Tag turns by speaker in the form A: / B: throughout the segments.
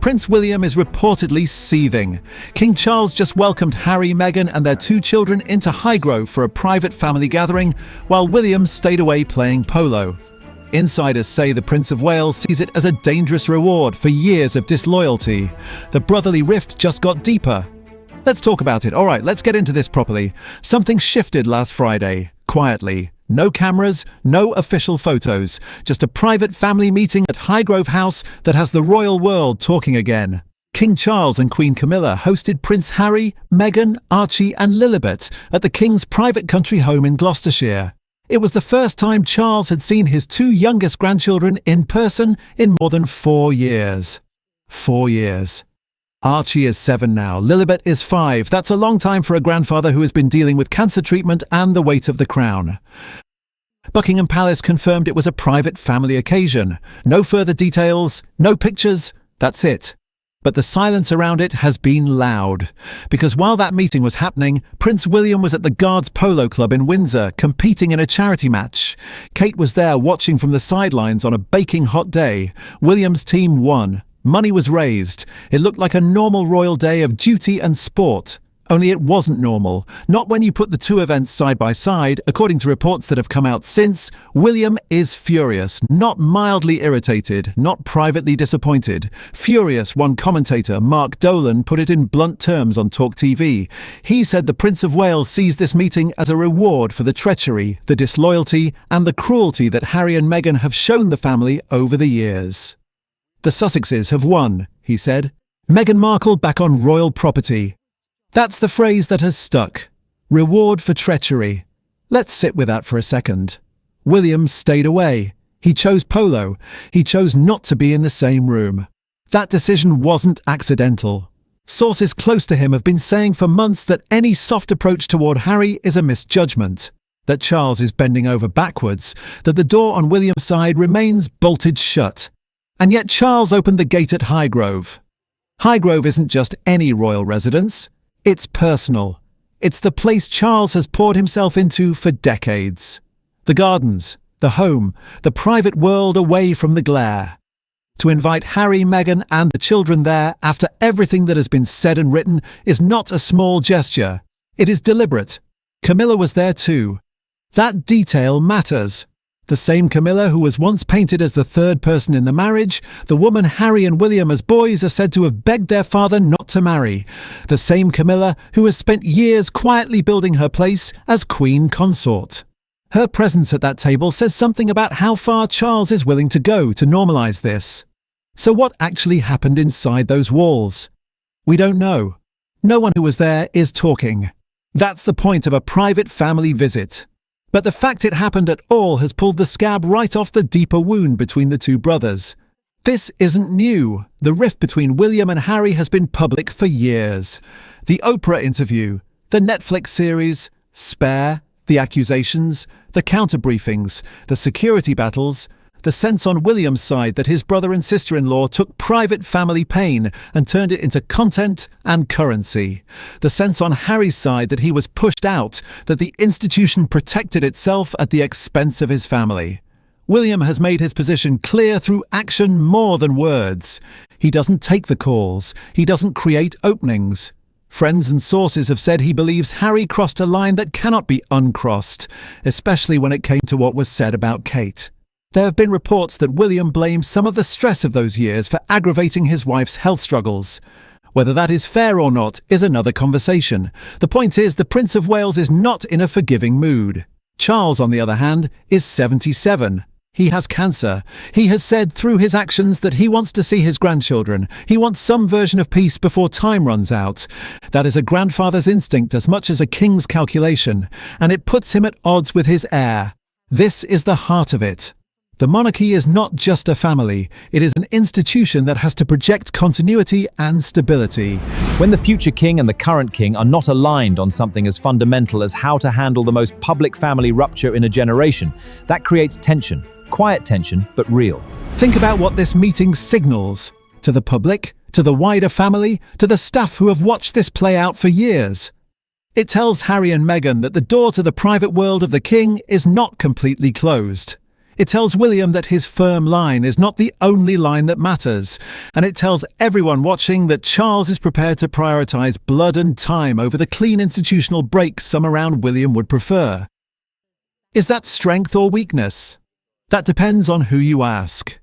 A: Prince William is reportedly seething. King Charles just welcomed Harry, Meghan and their 2 children into Highgrove for a private family gathering, while William stayed away playing polo. Insiders say the Prince of Wales sees it as a dangerous reward for years of disloyalty. The brotherly rift just got deeper. Let's talk about it. All right, let's get into this properly. Something shifted last Friday, quietly. No cameras, no official photos, just a private family meeting at Highgrove House that has the royal world talking again. King Charles and Queen Camilla hosted Prince Harry, Meghan, Archie and Lilibet at the King's private country home in Gloucestershire. It was the first time Charles had seen his 2 youngest grandchildren in person in more than 4 years. 4 years. Archie is 7 now, Lilibet is 5. That's a long time for a grandfather who has been dealing with cancer treatment and the weight of the crown. Buckingham Palace confirmed it was a private family occasion. No further details, no pictures, that's it. But the silence around it has been loud, because while that meeting was happening, Prince William was at the Guards Polo Club in Windsor, competing in a charity match. Kate was there watching from the sidelines on a baking hot day. William's team won. Money was raised. It looked like a normal royal day of duty and sport. Only it wasn't normal. Not when you put the 2 events side by side. According to reports that have come out since, William is furious, not mildly irritated, not privately disappointed. Furious, one commentator, Mark Dolan, put it in blunt terms on Talk TV. He said the Prince of Wales sees this meeting as a reward for the treachery, the disloyalty, and the cruelty that Harry and Meghan have shown the family over the years. The Sussexes have won, he said. Meghan Markle back on royal property. That's the phrase that has stuck. Reward for treachery. Let's sit with that for a second. William stayed away. He chose polo. He chose not to be in the same room. That decision wasn't accidental. Sources close to him have been saying for months that any soft approach toward Harry is a misjudgment. That Charles is bending over backwards. That the door on William's side remains bolted shut. And yet Charles opened the gate at Highgrove. Highgrove isn't just any royal residence. It's personal. It's the place Charles has poured himself into for decades. The gardens, the home, the private world away from the glare. To invite Harry, Meghan and the children there after everything that has been said and written is not a small gesture. It is deliberate. Camilla was there too. That detail matters. The same Camilla who was once painted as the 3rd person in the marriage, the woman Harry and William as boys are said to have begged their father not to marry. The same Camilla who has spent years quietly building her place as Queen Consort. Her presence at that table says something about how far Charles is willing to go to normalise this. So what actually happened inside those walls? We don't know. No one who was there is talking. That's the point of a private family visit. But the fact it happened at all has pulled the scab right off the deeper wound between the 2 brothers. This isn't new. The rift between William and Harry has been public for years. The Oprah interview, the Netflix series, Spare, the accusations, the counter-briefings, the security battles, the sense on William's side that his brother and sister-in-law took private family pain and turned it into content and currency. The sense on Harry's side that he was pushed out, that the institution protected itself at the expense of his family. William has made his position clear through action more than words. He doesn't take the calls. He doesn't create openings. Friends and sources have said he believes Harry crossed a line that cannot be uncrossed, especially when it came to what was said about Kate. There have been reports that William blames some of the stress of those years for aggravating his wife's health struggles. Whether that is fair or not is another conversation. The point is, the Prince of Wales is not in a forgiving mood. Charles, on the other hand, is 77. He has cancer. He has said through his actions that he wants to see his grandchildren. He wants some version of peace before time runs out. That is a grandfather's instinct as much as a king's calculation, and it puts him at odds with his heir. This is the heart of it. The monarchy is not just a family, it is an institution that has to project continuity and stability.
B: When the future king and the current king are not aligned on something as fundamental as how to handle the most public family rupture in a generation, that creates tension. Quiet tension, but real.
A: Think about what this meeting signals. To the public, to the wider family, to the staff who have watched this play out for years. It tells Harry and Meghan that the door to the private world of the king is not completely closed. It tells William that his firm line is not the only line that matters, and it tells everyone watching that Charles is prepared to prioritise blood and time over the clean institutional break some around William would prefer. Is that strength or weakness? That depends on who you ask.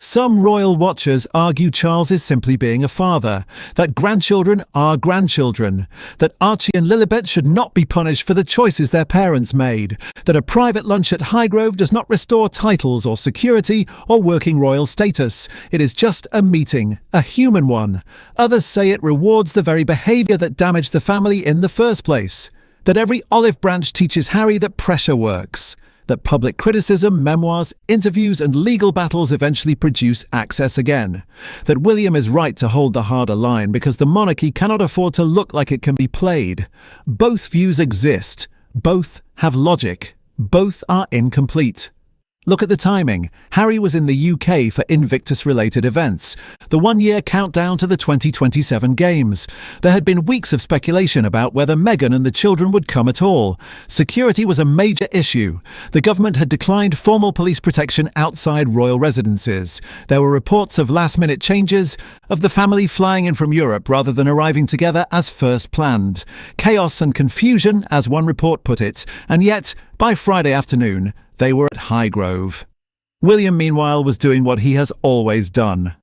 A: Some royal watchers argue Charles is simply being a father, that grandchildren are grandchildren, that Archie and Lilibet should not be punished for the choices their parents made, that a private lunch at Highgrove does not restore titles or security or working royal status. It is just a meeting, a human one. Others say it rewards the very behaviour that damaged the family in the first place, that every olive branch teaches Harry that pressure works, that public criticism, memoirs, interviews and legal battles eventually produce access again, that William is right to hold the harder line because the monarchy cannot afford to look like it can be played. Both views exist, both have logic, both are incomplete. Look at the timing. Harry was in the UK for Invictus-related events, the one-year countdown to the 2027 Games. There had been weeks of speculation about whether Meghan and the children would come at all. Security was a major issue. The government had declined formal police protection outside royal residences. There were reports of last-minute changes, of the family flying in from Europe rather than arriving together as first planned. Chaos and confusion, as one report put it, and yet, by Friday afternoon, they were at Highgrove. William, meanwhile, was doing what he has always done.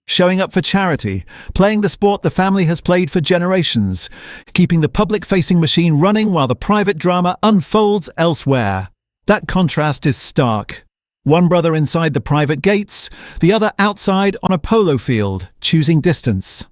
A: Showing up for charity, playing the sport the family has played for generations, keeping the public-facing machine running while the private drama unfolds elsewhere. That contrast is stark. One brother inside the private gates, the other outside on a polo field, choosing distance.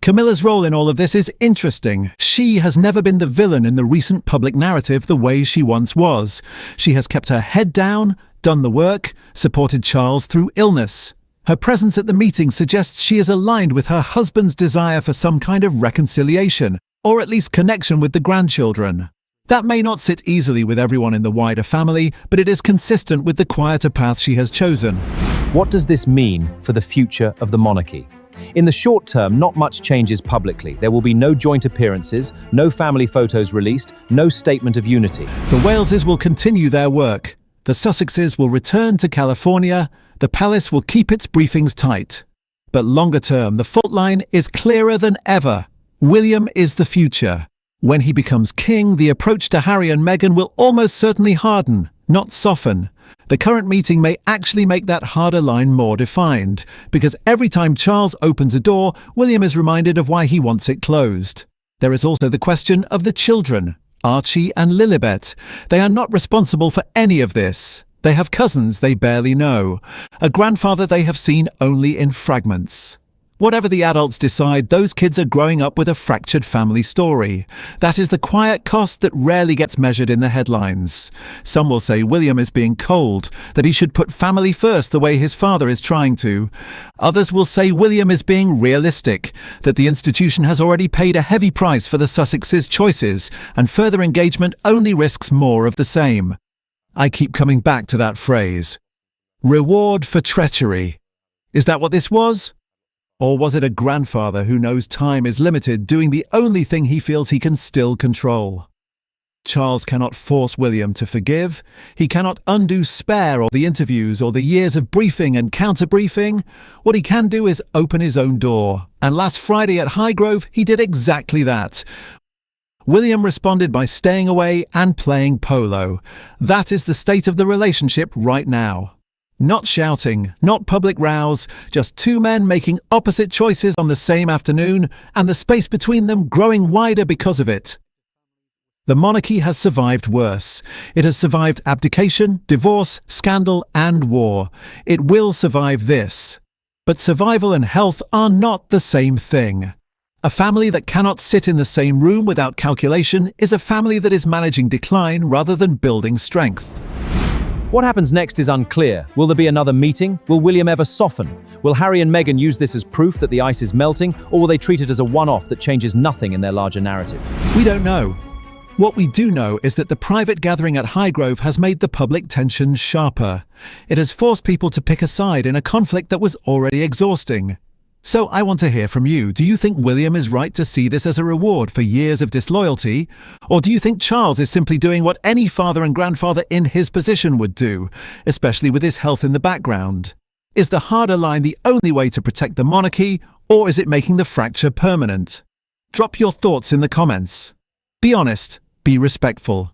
A: Camilla's role in all of this is interesting. She has never been the villain in the recent public narrative the way she once was. She has kept her head down, done the work, supported Charles through illness. Her presence at the meeting suggests she is aligned with her husband's desire for some kind of reconciliation, or at least connection with the grandchildren. That may not sit easily with everyone in the wider family, but it is consistent with the quieter path she has chosen.
B: What does this mean for the future of the monarchy? In the short term, not much changes publicly. There will be no joint appearances, no family photos released, no statement of unity.
A: The Waleses will continue their work. The Sussexes will return to California. The palace will keep its briefings tight. But longer term, the fault line is clearer than ever. William is the future. When he becomes king, the approach to Harry and Meghan will almost certainly harden, not soften. The current meeting may actually make that harder line more defined, because every time Charles opens a door, William is reminded of why he wants it closed. There is also the question of the children, Archie and Lilibet. They are not responsible for any of this. They have cousins they barely know, a grandfather they have seen only in fragments. Whatever the adults decide, those kids are growing up with a fractured family story. That is the quiet cost that rarely gets measured in the headlines. Some will say William is being cold, that he should put family first the way his father is trying to. Others will say William is being realistic, that the institution has already paid a heavy price for the Sussexes' choices, and further engagement only risks more of the same. I keep coming back to that phrase. Reward for treachery. Is that what this was? Or was it a grandfather who knows time is limited, doing the only thing he feels he can still control? Charles cannot force William to forgive. He cannot undo Spare or the interviews or the years of briefing and counter-briefing. What he can do is open his own door. And last Friday at Highgrove, he did exactly that. William responded by staying away and playing polo. That is the state of the relationship right now. Not shouting, not public rows, just two men making opposite choices on the same afternoon, and the space between them growing wider because of it. The monarchy has survived worse. It has survived abdication, divorce, scandal, and war. It will survive this. But survival and health are not the same thing. A family that cannot sit in the same room without calculation is a family that is managing decline rather than building strength.
B: What happens next is unclear. Will there be another meeting? Will William ever soften? Will Harry and Meghan use this as proof that the ice is melting, or will they treat it as a one-off that changes nothing in their larger narrative?
A: We don't know. What we do know is that the private gathering at Highgrove has made the public tension sharper. It has forced people to pick a side in a conflict that was already exhausting. So I want to hear from you. Do you think William is right to see this as a reward for years of disloyalty? Or do you think Charles is simply doing what any father and grandfather in his position would do, especially with his health in the background? Is the harder line the only way to protect the monarchy, or is it making the fracture permanent? Drop your thoughts in the comments. Be honest, be respectful.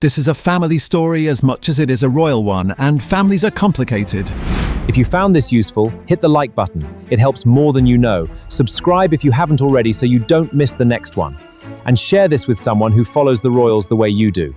A: This is a family story as much as it is a royal one, and families are complicated.
B: If you found this useful, hit the like button. It helps more than you know. Subscribe if you haven't already so you don't miss the next one. And share this with someone who follows the royals the way you do.